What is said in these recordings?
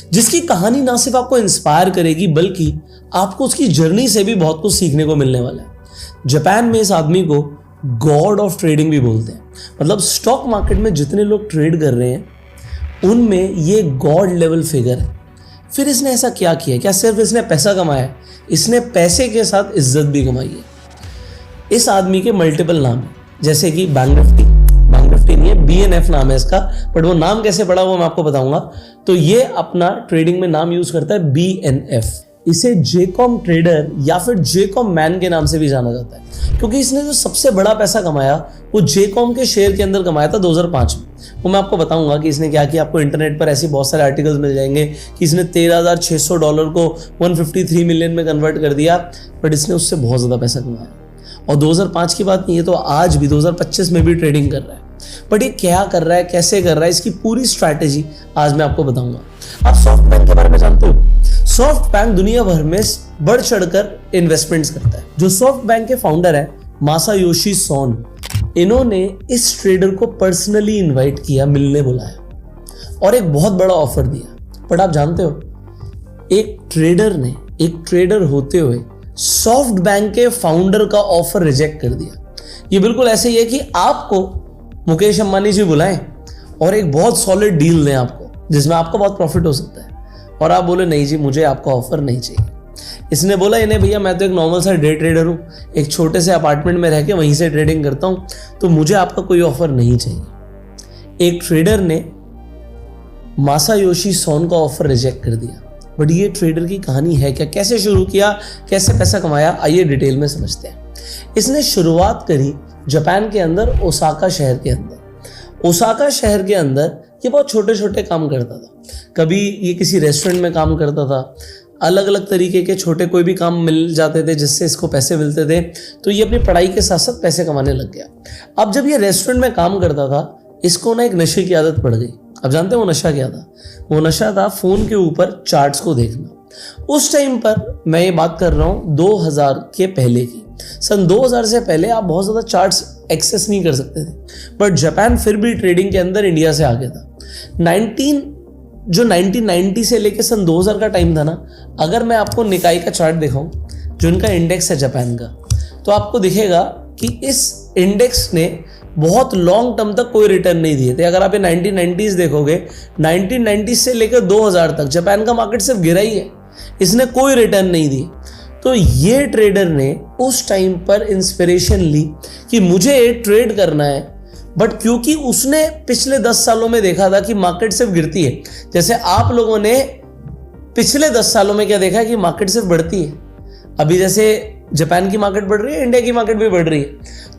जिसकी कहानी ना सिर्फ आपको इंस्पायर करेगी बल्कि आपको उसकी जर्नी से भी बहुत कुछ सीखने को मिलने वाला है। जापान में इस आदमी को गॉड ऑफ ट्रेडिंग भी बोलते हैं। मतलब स्टॉक मार्केट में जितने लोग ट्रेड कर रहे हैं उनमें ये गॉड लेवल फिगर है। फिर इसने ऐसा क्या किया? क्या सिर्फ इसने पैसा कमाया है? इसने पैसे के साथ इज्जत भी कमाई है। इस आदमी के मल्टीपल नाम है, जैसे कि बैंक निफ्टी नहीं है, BNF नाम है इसका, बट वो नाम कैसे पड़ा वो मैं आपको बताऊंगा। तो ये अपना ट्रेडिंग में नाम यूज करता है BNF। इसे जेकॉम ट्रेडर या फिर जेकॉम मैन के नाम से भी जाना जाता है, क्योंकि इसने जो सबसे बड़ा पैसा कमाया वो जेकॉम के शेयर के अंदर कमाया था 2005 में। वो मैं आपको बताऊंगा कि इसने क्या किया। आपको इंटरनेट पर ऐसे बहुत सारे आर्टिकल्स मिल जाएंगे कि इसने $13,600 को 153 मिलियन में कन्वर्ट कर दिया, बट इसने उससे बहुत ज़्यादा पैसा कमाया। और 2005 की बात नहीं है, तो आज भी 2025 में भी ट्रेडिंग कर रहा है। बट ये क्या कर रहा है, कैसे कर रहा है, इसकी पूरी स्ट्रैटेजी आज मैं आपको बताऊंगा। आप सॉफ्ट बैंक के बारे में जानते हो? सॉफ्ट बैंक दुनिया भर में बढ़ चढ़कर इन्वेस्टमेंट्स करता है। जो सॉफ्ट बैंक के फाउंडर है मासायोशी सोन, इन्होंने इस ट्रेडर को पर्सनली इनवाइट किया, मिलने बुलाया और एक बहुत बड़ा ऑफर दिया। बट आप जानते हो, एक ट्रेडर होते हुए सॉफ्ट बैंक के फाउंडर का ऑफर रिजेक्ट कर दिया। ये बिल्कुल ऐसे ही है कि आपको मुकेश अंबानी जी बुलाएं और एक बहुत सॉलिड डील दें आपको, जिसमें आपको बहुत प्रॉफिट हो सकता है, और आप बोले नहीं जी मुझे आपका ऑफर नहीं चाहिए। इसने बोला इन्हें, भैया मैं तो एक नॉर्मल सा डे ट्रेडर हूँ, एक छोटे से अपार्टमेंट में रह के वहीं से ट्रेडिंग करता हूँ, तो मुझे आपका कोई ऑफर नहीं चाहिए। एक ट्रेडर ने मासायोशी सोन का ऑफर रिजेक्ट कर दिया। बट ये ट्रेडर की कहानी है क्या, कैसे शुरू किया, कैसे पैसा कमाया, आइए डिटेल में समझते हैं। इसने शुरुआत करी जापान के अंदर, ओसाका शहर के अंदर। ओसाका शहर के अंदर ये बहुत छोटे छोटे काम करता था। कभी ये किसी रेस्टोरेंट में काम करता था, अलग अलग तरीके के छोटे कोई भी काम मिल जाते थे जिससे इसको पैसे मिलते थे, तो ये अपनी पढ़ाई के साथ साथ पैसे कमाने लग गया। अब जब ये रेस्टोरेंट में काम करता था, इसको ना एक नशे की आदत पड़ गई। अब जानते हैं वो नशा क्या था? वो नशा था फ़ोन के ऊपर चार्ट्स को देखना। उस टाइम पर मैं ये बात कर रहा हूँ 2000 के पहले की। सन 2000 से पहले आप बहुत ज़्यादा चार्ट्स एक्सेस नहीं कर सकते थे, बट जापान फिर भी ट्रेडिंग के अंदर इंडिया से आगे था। 1990 से लेकर सन 2000 का टाइम था ना, अगर मैं आपको निकाई का चार्ट दिखाऊं, जो इनका इंडेक्स है जापान का, तो आपको दिखेगा कि इस इंडेक्स ने बहुत लॉन्ग टर्म तक कोई रिटर्न नहीं दिए थे। अगर आप ये 1990s देखोगे, 1990 से लेकर 2000 तक जापान का मार्केट सिर्फ गिरा ही है, इसने कोई रिटर्न नहीं दिए। तो ये ट्रेडर ने उस टाइम पर इंस्पिरेशन ली कि मुझे ट्रेड करना है, बट क्योंकि उसने पिछले 10 सालों में देखा था कि मार्केट सिर्फ गिरती है, जैसे आप लोगों ने पिछले 10 सालों में क्या देखा है कि मार्केट सिर्फ बढ़ती है। अभी जैसे जापान की मार्केट बढ़ रही है, इंडिया की मार्केट भी बढ़ रही है,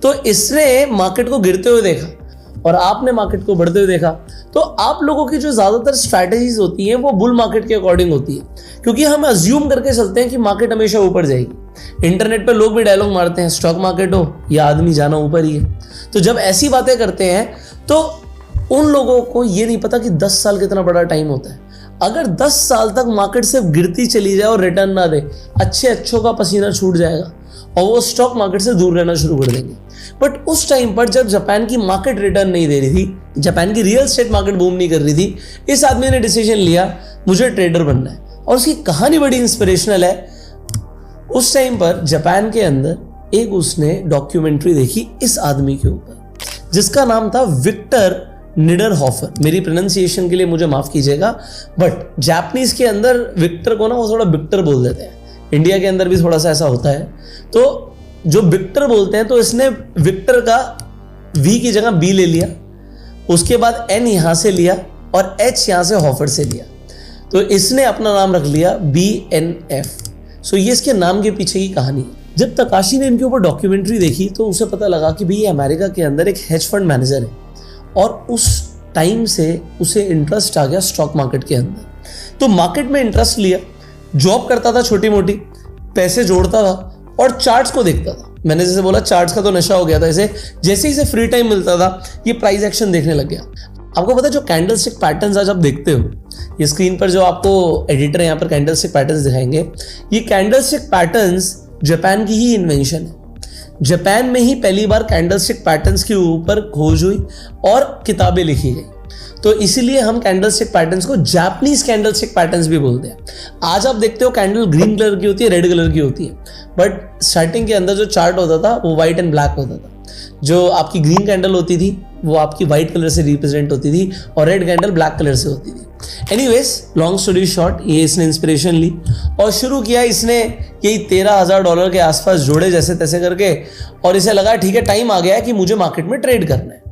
तो इसने मार्केट को गिरते हुए देखा और आपने मार्केट को बढ़ते हुए देखा। तो आप लोगों की जो ज़्यादातर स्ट्रैटेजीज होती हैं वो बुल मार्केट के अकॉर्डिंग होती है, क्योंकि हम अज्यूम करके चलते हैं कि मार्केट हमेशा ऊपर जाएगी। इंटरनेट पर लोग भी डायलॉग मारते हैं, स्टॉक मार्केट हो या आदमी जाना ऊपर ही है। तो जब ऐसी बातें करते हैं तो उन लोगों को ये नहीं पता कि 10 साल कितना बड़ा टाइम होता है। अगर 10 साल तक मार्केट सिर्फ गिरती चली जाए और रिटर्न ना दे, अच्छों का पसीना छूट जाएगा और वो स्टॉक मार्केट से दूर रहना शुरू कर देंगे। बट उस टाइम पर जब जापान की मार्केट रिटर्न नहीं दे रही थी, जापान की रियल एस्टेट मार्केट बूम नहीं कर रही थी, इस आदमी ने डिसीजन लिया मुझे ट्रेडर बनना है। और उसकी कहानी बड़ी इंस्पिरेशनल है। उस टाइम पर जापान के अंदर एक उसने डॉक्यूमेंट्री देखी इस आदमी के ऊपर, जिसका नाम था विक्टर निडरहॉफर। मेरी प्रोनाउंसिएशन के लिए मुझे माफ कीजिएगा, बट जापानीज के अंदर विक्टर को ना वो थोड़ा विक्टर बोल देते हैं। इंडिया के अंदर भी थोड़ा सा ऐसा होता है। तो जो विक्टर बोलते हैं, तो इसने विक्टर का वी की जगह बी ले लिया, उसके बाद एन यहां से लिया और एच यहां से हॉफर से लिया, तो इसने अपना नाम रख लिया BNF। सो ये इसके नाम के पीछे की कहानी है। जब तकाशी ने इनके ऊपर डॉक्यूमेंट्री देखी तो उसे पता लगा कि भाई ये अमेरिका के अंदर एक हेज फंड मैनेजर है, और उस टाइम से उसे इंटरेस्ट आ गया स्टॉक मार्केट के अंदर। तो मार्केट में इंटरेस्ट लिया, जॉब करता था छोटी मोटी, पैसे जोड़ता था और चार्ट्स को देखता था। मैंने जैसे बोला चार्ट्स का तो नशा हो गया था इसे। जैसे ही इसे फ्री टाइम मिलता था ये प्राइस एक्शन देखने लग गया। आपको पता है जो कैंडलस्टिक पैटर्न्स आज आप देखते हो, ये स्क्रीन पर जो आपको एडिटर यहाँ पर कैंडलस्टिक पैटर्न्स दिखाएंगे, ये कैंडलस्टिक पैटर्न्स जापान की ही इन्वेंशन है। जापान में ही पहली बार कैंडलस्टिक पैटर्न्स के ऊपर खोज हुई और किताबें लिखी गई। तो इसीलिए हम कैंडलस्टिक पैटर्न्स को जापानीज कैंडलस्टिक पैटर्न्स भी बोलते हैं। आज आप देखते हो कैंडल ग्रीन कलर की होती है, रेड कलर की होती है, बट स्टार्टिंग के अंदर जो चार्ट होता था वो व्हाइट एंड ब्लैक होता था। जो आपकी ग्रीन कैंडल होती थी वो आपकी व्हाइट कलर से रिप्रेजेंट होती थी और रेड कैंडल ब्लैक कलर से होती थी। एनीवेज, लॉन्ग स्टोरी शॉर्ट, ये इसने इंस्पिरेशन ली और शुरू किया इसने यही $13,000 के आसपास जोड़े जैसे तैसे करके, और इसे लगा ठीक है टाइम आ गया है कि मुझे मार्केट में ट्रेड करना है।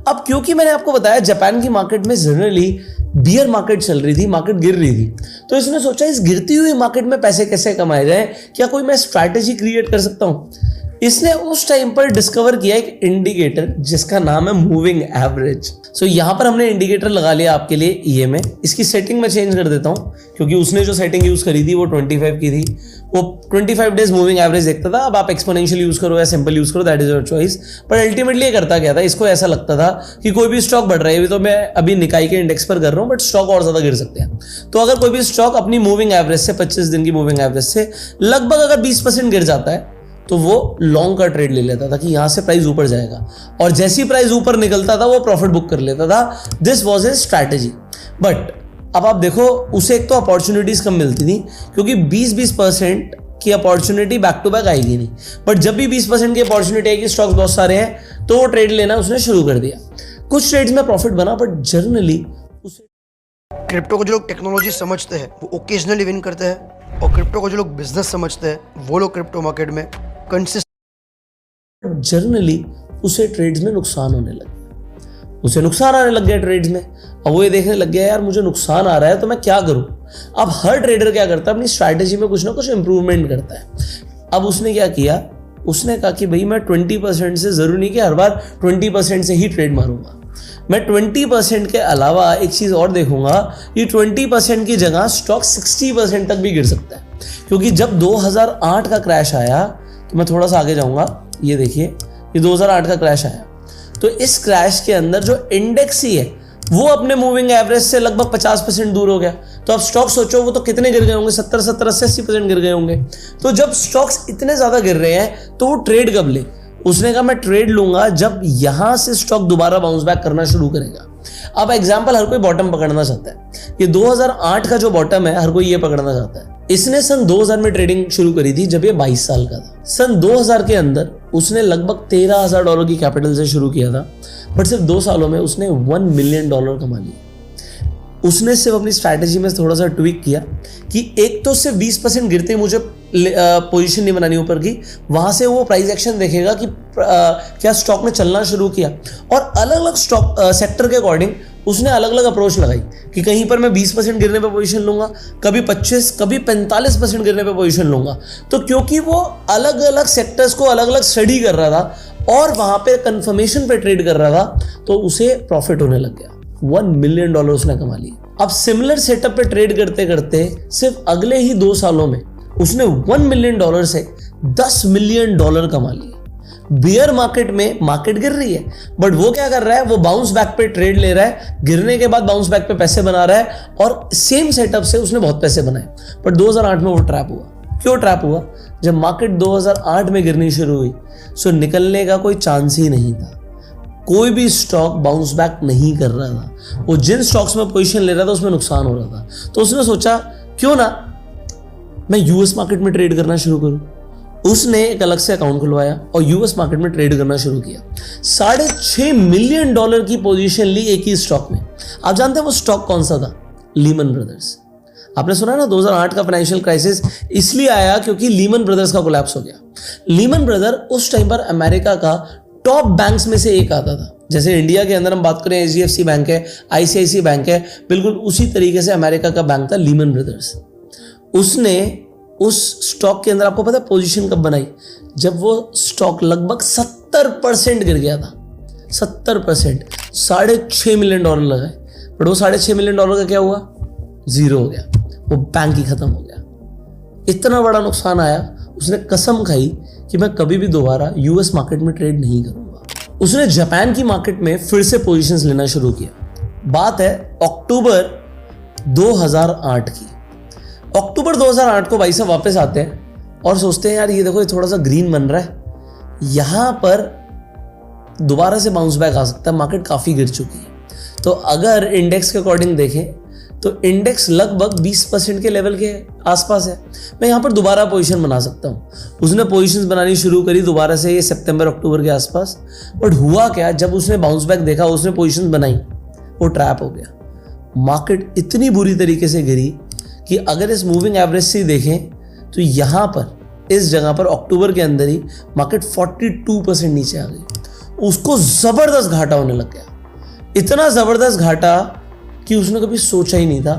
अब क्योंकि मैंने आपको बताया जापान की मार्केट में जनरली बियर मार्केट चल रही थी, मार्केट गिर रही थी, तो इसने सोचा इस गिरती हुई मार्केट में पैसे कैसे कमाए जाए, क्या कोई मैं स्ट्रैटेजी क्रिएट कर सकता हूं। इसने उस टाइम पर डिस्कवर किया एक इंडिकेटर जिसका नाम है मूविंग एवरेज। सो यहां पर हमने इंडिकेटर लगा लिया आपके लिए ये में। इसकी सेटिंग मैं चेंज कर देता हूं क्योंकि उसने जो सेटिंग यूज करी थी वो 25 की थी, वो 25 डेज मूविंग एवरेज देखता था। अब आप एक्सपोनेंशियल यूज करो या सिंपल यूज करो, दैट इज योर चॉइस। पर अल्टीमेटली ये करता क्या था, इसको ऐसा लगता था कि कोई भी स्टॉक बढ़ रहा है, तो मैं अभी निकाई के इंडेक्स पर कर रहा हूं बट स्टॉक और ज्यादा गिर सकते हैं, तो अगर कोई भी स्टॉक अपनी मूविंग एवरेज से 25 दिन की मूविंग एवरेज से लगभग अगर 20% गिर जाता है तो वो लॉन्ग का ट्रेड ले लेता था कि यहां से प्राइस ऊपर जाएगा, और जैसी प्राइस ऊपर निकलता था वो प्रॉफिट बुक कर लेता था। This was his strategy. But अब आप देखो, उसे एक तो अपॉर्चुनिटीज कम मिलती थी क्योंकि 20% की अपॉर्चुनिटी बैक टू बैक आएगी नहीं, बट जब भी 20% की अपॉर्चुनिटी आएगी, स्टॉक्स बहुत सारे हैं, तो वो ट्रेड लेना उसने शुरू कर दिया। कुछ ट्रेड्स में प्रॉफिट बना, बट जर्नली उसे क्रिप्टो को जो लोग टेक्नोलॉजी समझते हैं वो ओकेजनली विन करते हैं, और क्रिप्टो को जो लोग बिजनेस समझते हैं वो लोग क्रिप्टो मार्केट में जर्नली उसे ट्रेड्स में नुकसान होने लग गया, उसे नुकसान आने लग गया ट्रेड्स में। अब वो ये देखने लग गया यार मुझे नुकसान आ रहा है तो मैं क्या करूं। अब हर ट्रेडर क्या करता है, अपनी स्ट्रैटेजी में कुछ ना कुछ इंप्रूवमेंट करता है। अब उसने क्या किया, उसने कहा कि भाई मैं 20% से जरूरी नहीं कि हर बार 20% से ही ट्रेड मारूंगा, मैं 20% के अलावा एक चीज और देखूंगा, ये 20% की जगह स्टॉक 60% तक भी गिर सकता है। क्योंकि जब 2008 का क्रैश आया, तो मैं थोड़ा सा आगे जाऊंगा, ये देखिए ये 2008 का क्रैश आया, तो इस क्रैश के अंदर जो इंडेक्स ही है वो अपने मूविंग एवरेज से लगभग 50% दूर हो गया। तो अब स्टॉक सोचो वो तो कितने गिर गए होंगे, 70-80% गिर गए होंगे। तो जब स्टॉक्स इतने ज्यादा गिर रहे हैं तो वो ट्रेड कब ले, उसने कहा मैं ट्रेड लूंगा जब यहां से स्टॉक दोबारा बाउंस बैक करना शुरू करेगा। अब एग्जांपल, हर कोई बॉटम पकड़ना चाहता है, ये 2008 का जो बॉटम है हर कोई ये पकड़ना चाहता है। इसने सन 2000 में ट्रेडिंग शुरू करी थी जब ये 22 साल का था। सन 2000 के अंदर उसने लगभग $13,000 की कैपिटल से शुरू किया था, बट सिर्फ 2 सालों में उसने $1 मिलियन कमा लिया। उसने सिर्फ अपनी स्ट्रैटेजी में थोड़ा सा ट्विक किया कि एक तो सिर्फ 20% गिरते ही मुझे पोजीशन नहीं बनानी ऊपर की, वहां से वो प्राइस एक्शन देखेगा कि क्या स्टॉक ने चलना शुरू किया, और अलग अलग स्टॉक सेक्टर के अकॉर्डिंग उसने अलग अलग अप्रोच लगाई कि कहीं पर मैं 20% गिरने पे पोजीशन लूंगा, कभी 25, कभी 45% गिरने पे पोजीशन लूंगा। तो क्योंकि वो अलग अलग सेक्टर्स को अलग अलग स्टडी कर रहा था और वहां पे कंफर्मेशन पे ट्रेड कर रहा था, तो उसे प्रॉफिट होने लग गया। $1 मिलियन उसने कमा लिया। अब सिमिलर सेटअप पे ट्रेड करते करते सिर्फ अगले ही 2 सालों में उसने $1 मिलियन से $10 मिलियन कमा लिया। बियर मार्केट में मार्केट गिर रही है, बट वो क्या कर रहा है, वो बाउंस बैक पे ट्रेड ले रहा है, गिरने के बाद बाउंस बैक पे पैसे बना रहा है, और सेम सेटअप से उसने बहुत पैसे बनाए। बट 2008 में वो ट्रैप हुआ। क्यों ट्रैप हुआ? जब मार्केट 2008 में गिरनी शुरू हुई, सो निकलने का कोई चांस ही नहीं था। कोई भी स्टॉक बाउंस बैक नहीं कर रहा था, वो जिन स्टॉक्स में पोजीशन ले रहा था उसमें नुकसान हो रहा था। तो उसने सोचा क्यों ना मैं यूएस मार्केट में ट्रेड करना शुरू करूं। उसने एक अलग से अकाउंट खुलवाया और यूएस मार्केट में ट्रेड करना शुरू किया। $6.5 मिलियन की पोजीशन ली एक ही स्टॉक में। आप जानते हैं वो स्टॉक कौन सा था? Lehman brothers. आपने सुना ना 2008 का फाइनेंशियल क्राइसिस इसलिए आया क्योंकि लीमन ब्रदर्स का कोलैप्स हो गया। लीमन ब्रदर उस टाइम पर अमेरिका का टॉप बैंक्स में से एक आता था। जैसे इंडिया के अंदर हम बात करें एचडीएफसी बैंक है, आईसीआईसी बैंक है, बिल्कुल उसी तरीके से अमेरिका का बैंक था लीमन ब्रदर्स। उसने उस स्टॉक के अंदर, आपको पता है पोजीशन कब बनाई? जब वो स्टॉक लगभग 70% गिर गया था। 70%, $6.5 मिलियन लगाए, बट वो $6.5 मिलियन का क्या हुआ? जीरो हो गया, वो बैंक ही खत्म हो गया। इतना बड़ा नुकसान आया, उसने कसम खाई कि मैं कभी भी दोबारा यूएस मार्केट में ट्रेड नहीं करूंगा। उसने जापान की मार्केट में फिर से पोजीशंस लेना शुरू किया। बात है अक्टूबर 2008 की। अक्टूबर 2008 को भाई साहब वापस आते हैं और सोचते हैं यार ये देखो ये थोड़ा सा ग्रीन बन रहा है, यहां पर दोबारा से बाउंस बैक आ सकता है, मार्केट काफी गिर चुकी है। तो अगर इंडेक्स के अकॉर्डिंग देखें तो इंडेक्स लगभग 20% के लेवल के आसपास है। मैं यहाँ पर दोबारा पोजीशन बना सकता हूँ। उसने पोजीशंस बनानी शुरू करी दोबारा से ये सितंबर अक्टूबर के आसपास, बट हुआ क्या, जब उसने बाउंस बैक देखा, उसने पोजीशंस बनाई, वो ट्रैप हो गया। मार्केट इतनी बुरी तरीके से गिरी कि अगर इस मूविंग एवरेज से देखें तो यहाँ पर इस जगह पर अक्टूबर के अंदर ही मार्केट 42% नीचे आ गई। उसको ज़बरदस्त घाटा होने लग गया, इतना ज़बरदस्त घाटा कि उसने कभी सोचा ही नहीं था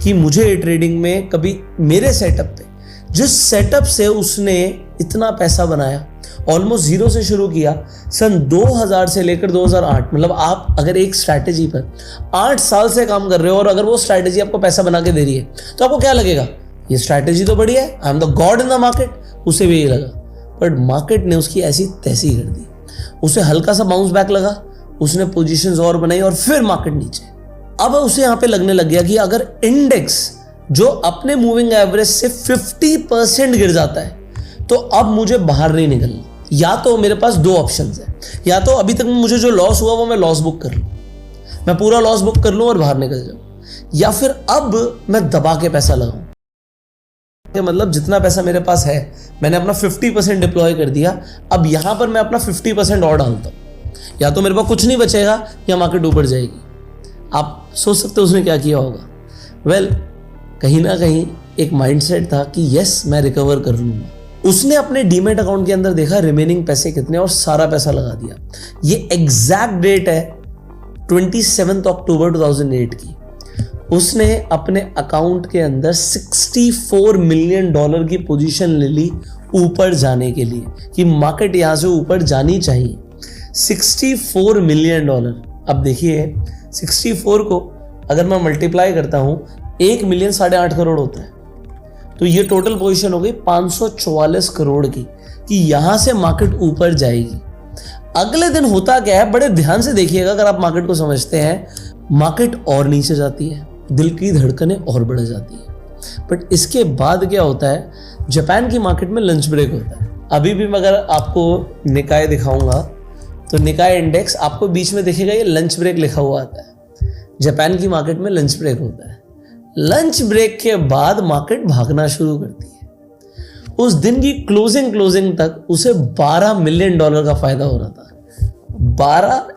कि मुझे ट्रेडिंग में कभी मेरे सेटअप पे, जिस सेटअप से उसने इतना पैसा बनाया, ऑलमोस्ट जीरो से शुरू किया सन 2000 से लेकर 2008, मतलब आप अगर एक स्ट्रैटेजी पर 8 साल से काम कर रहे हो और अगर वो स्ट्रैटेजी आपको पैसा बना के दे रही है तो आपको क्या लगेगा, ये स्ट्रैटेजी तो बढ़िया है, I am the God in the market. उसे भी यही लगा, बट मार्केट ने उसकी ऐसी तैसी कर दी। उसे हल्का सा बाउंस बैक लगा, उसने पोजीशंस और बनाई और फिर मार्केट नीचे। अब उसे यहां पे लगने लग गया कि अगर इंडेक्स जो अपने मूविंग एवरेज से 50% गिर जाता है तो अब मुझे बाहर नहीं निकलना। या तो मेरे पास दो ऑप्शंस हैं, या तो अभी तक मुझे जो लॉस हुआ वो मैं लॉस बुक कर लूं, मैं पूरा लॉस बुक कर लूं और बाहर निकल जाऊं, या फिर अब मैं दबा के पैसा लगाऊं। मतलब जितना पैसा मेरे पास है मैंने अपना 50% डिप्लॉय कर दिया, अब यहां पर मैं अपना 50% और डालता हूं, या तो मेरे पास कुछ नहीं बचेगा या मार्केट ऊपर जाएगी। आप सोच सकते हो उसने क्या किया होगा। वेल, कहीं ना कहीं एक माइंडसेट था कि यस मैं रिकवर कर लूंगा। उसने अपने डीमेट अकाउंट के अंदर देखा रिमेनिंग पैसे कितने और सारा पैसा लगा दिया। ये एग्जैक्ट डेट है 27 अक्टूबर 2008 की। उसने अपने अकाउंट के अंदर $64 मिलियन की पोजीशन ले ली ऊपर जाने के लिए कि मार्केट यहां से ऊपर जानी चाहिए। $64 मिलियन। अब देखिए 64 को अगर मैं मल्टीप्लाई करता हूं, 1 मिलियन 8.5 करोड़ होता है, तो ये टोटल पोजीशन हो गई 544 करोड़ की कि यहां से मार्केट ऊपर जाएगी। अगले दिन होता क्या है, बड़े ध्यान से देखिएगा अगर आप मार्केट को समझते हैं, मार्केट और नीचे जाती है, दिल की धड़कनें और बढ़ जाती है। बट इसके बाद क्या होता है, जापान की मार्केट में लंच ब्रेक होता है। अभी भी मैं अगर आपको निकाय दिखाऊंगा तो निकाय इंडेक्स आपको बीच में दिखेगा, ये लंच ब्रेक लिखा हुआ आता है। जापान की मार्केट में लंच ब्रेक होता है। लंच ब्रेक के बाद मार्केट भागना शुरू करती है। उस दिन की क्लोजिंग तक उसे $12 मिलियन का फायदा हो रहा था। 12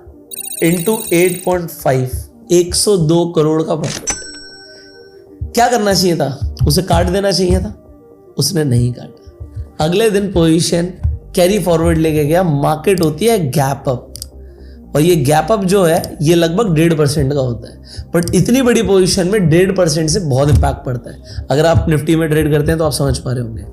इंटू 8.5, 102 करोड़ का प्रॉफिट। क्या करना चाहिए था, उसे काट देना चाहिए था, उसने नहीं काटा। अगले दिन पोजीशन कैरी फॉरवर्ड लेके गया। मार्केट होती है गैप अप, और ये गैप अप जो है ये लगभग 1.5% का होता है, बट इतनी बड़ी पोजीशन में 1.5% से बहुत इंपैक्ट पड़ता है। अगर आप निफ्टी में ट्रेड करते हैं तो आप समझ पा रहे होंगे।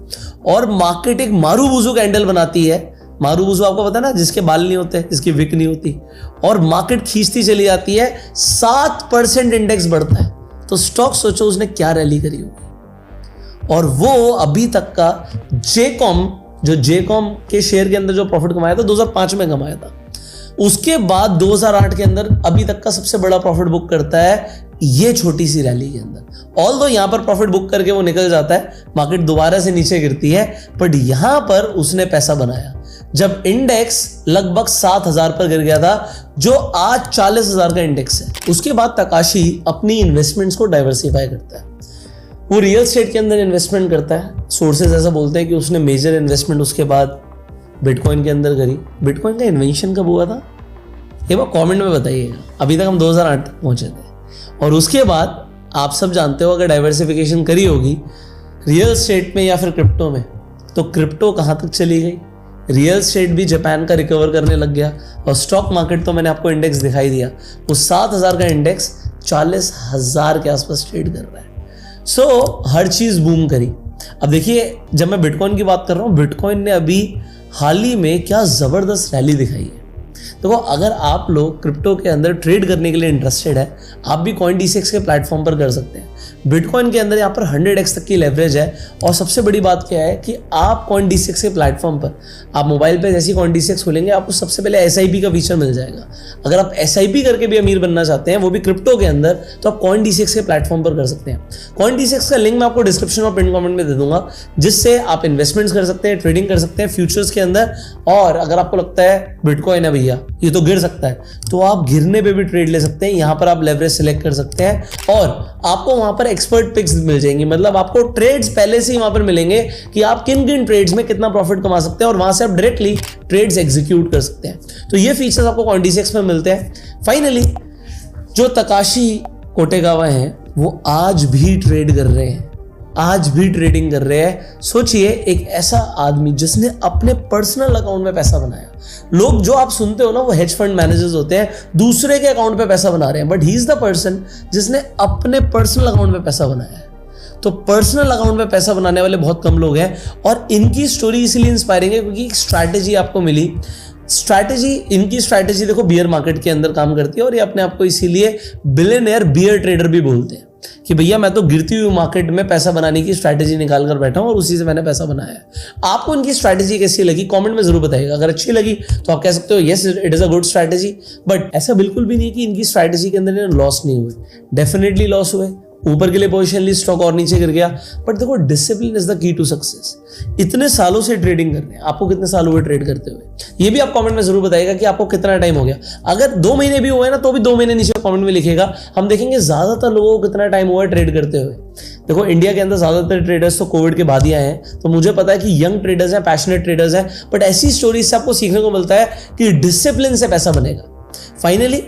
और मार्केट एक मारूबुजू कैंडल बनाती है। मारूबुजू आपको पता है ना, जिसके बाल नहीं होते, जिसकी विक नहीं होती, और मार्केट खींचती चली जाती है, 7% इंडेक्स बढ़ता है। तो स्टॉक सोचो उसने क्या रैली करी होगी। और वो अभी तक का जेकॉम के शेयर के अंदर जो प्रॉफिट कमाया था 2005 में कमाया था, उसके बाद 2008 के अंदर अभी तक का सबसे बड़ा प्रॉफिट बुक करता है ये छोटी सी रैली के अंदर। ऑल्दो यहां पर प्रॉफिट बुक करके वो निकल जाता है, मार्केट दोबारा से नीचे गिरती है, बट यहां पर उसने पैसा बनाया जब इंडेक्स लगभग 7000 पर गिर गया था, जो आज 40,000 का इंडेक्स है। उसके बाद तकाशी अपनी इन्वेस्टमेंट्स को डाइवर्सिफाई करता है। वो रियल एस्टेट के अंदर इन्वेस्टमेंट करता है। सोर्सेज ऐसा बोलते हैं कि उसने मेजर इन्वेस्टमेंट उसके बाद बिटकॉइन के अंदर करी। बिटकॉइन का इन्वेंशन कब हुआ था ये वो कमेंट में बताइएगा। अभी तक हम 2008 तक पहुंचे थे। और उसके बाद आप सब जानते हो, अगर डाइवर्सिफिकेशन करी होगी रियल एस्टेट में या फिर क्रिप्टो में, तो क्रिप्टो कहाँ तक चली गई, रियल एस्टेट भी जापान का रिकवर करने लग गया। और स्टॉक मार्केट तो मैंने आपको इंडेक्स दिखाई दिया, वो 7000 का इंडेक्स 40,000 के आसपास ट्रेड कर रहा है। सो हर चीज़ बूम करी। अब देखिए, जब मैं बिटकॉइन की बात कर रहा हूँ, बिटकॉइन ने अभी हाल ही में क्या ज़बरदस्त रैली दिखाई है। देखो, अगर आप लोग क्रिप्टो के अंदर ट्रेड करने के लिए इंटरेस्टेड है, आप भी CoinDCX के प्लेटफॉर्म पर कर सकते हैं। बिटकॉइन के अंदर यहाँ पर 100x तक की लेवरेज है। और सबसे बड़ी बात क्या है कि आप CoinDCX के प्लेटफॉर्म पर आप मोबाइल पे जैसी CoinDCX खोलेंगे आपको सबसे पहले SIP का फीचर मिल जाएगा। अगर आप SIP करके भी अमीर बनना चाहते हैं, वो भी क्रिप्टो के अंदर, तो आप CoinDCX के प्लेटफॉर्म पर कर सकते हैं। CoinDCX का लिंक मैं आपको डिस्क्रिप्शन और पिन कमेंट में दे दूंगा, जिससे आप इन्वेस्टमेंट्स कर सकते हैं, ट्रेडिंग कर सकते हैं फ्यूचर्स के अंदर। और अगर आपको लगता है बिटकॉइन है भैया ये तो गिर सकता है, तो आप गिरने पे भी ट्रेड ले सकते हैं। यहाँ पर आप लेवरेज सेलेक्ट कर सकते हैं और आपको वहां पर एक्सपर्ट पिक्स मिल जाएंगी। मतलब आपको ट्रेड्स पहले से ही वहां पर मिलेंगे कि आप किन किन ट्रेड्स में कितना प्रॉफिट कमा सकते हैं और वहां से आप डायरेक्टली ट्रेड्स एग्जीक्यूट कर सकते हैं। तो ये फीचर्स आपको CoinDCX में मिलते हैं। फाइनली जो तकाशी कोटेगावा हैं वो आज भी ट्रेड कर रहे हैं, आज भी ट्रेडिंग कर रहे हैं। सोचिए एक ऐसा आदमी जिसने अपने पर्सनल अकाउंट में पैसा बनाया। लोग जो आप सुनते हो ना वो हेज फंड मैनेजर्स होते हैं, दूसरे के अकाउंट पे पैसा बना रहे हैं, but he is the person जिसने अपने पर्सनल अकाउंट में पैसा बनाया है। तो पर्सनल अकाउंट में पैसा बनाने वाले बहुत कम लोग हैं और इनकी स्टोरी इसीलिए इंस्पायरिंग है क्योंकि एक स्ट्रैटेजी आपको मिली। इनकी स्ट्रैटेजी देखो बियर मार्केट के अंदर काम करती है और ये अपने आप को इसीलिए बिलियनियर बियर ट्रेडर भी बोलते हैं कि भैया मैं तो गिरती हुई मार्केट में पैसा बनाने की स्ट्रैटेजी निकाल कर बैठा हूं और उसी से मैंने पैसा बनाया है। आपको इनकी स्ट्रैटेजी कैसी लगी कमेंट में जरूर बताइएगा। अगर अच्छी लगी तो आप कह सकते हो yes it is a good strategy, but ऐसा बिल्कुल भी नहीं कि इनकी स्ट्रैटेजी के अंदर लॉस नहीं हुए। डेफिनेटली लॉस हुए, ऊपर के लिए पोजीशन ली, स्टॉक और नीचे गिर गया, बट देखो discipline is the key to success. इतने सालों से ट्रेडिंग कर रहे हैं, आपको कितने साल हुए ट्रेड करते हुए, ये भी आप कमेंट में जरूर बताइएगा कि आपको कितना टाइम हो गया। अगर 2 महीने भी हुए ना तो भी 2 महीने नीचे कमेंट में लिखिएगा, हम देखेंगे ज्यादातर लोगों को कितना टाइम हुआ है ट्रेड करते हुए। देखो इंडिया के अंदर ज्यादातर ट्रेडर्स तो कोविड के बाद ही आए हैं, तो मुझे पता है कि यंग ट्रेडर्स हैं, पैशनेट ट्रेडर्स हैं, बट ऐसी स्टोरीज से आपको सीखने को मिलता है कि डिसिप्लिन से पैसा बनेगा। फाइनली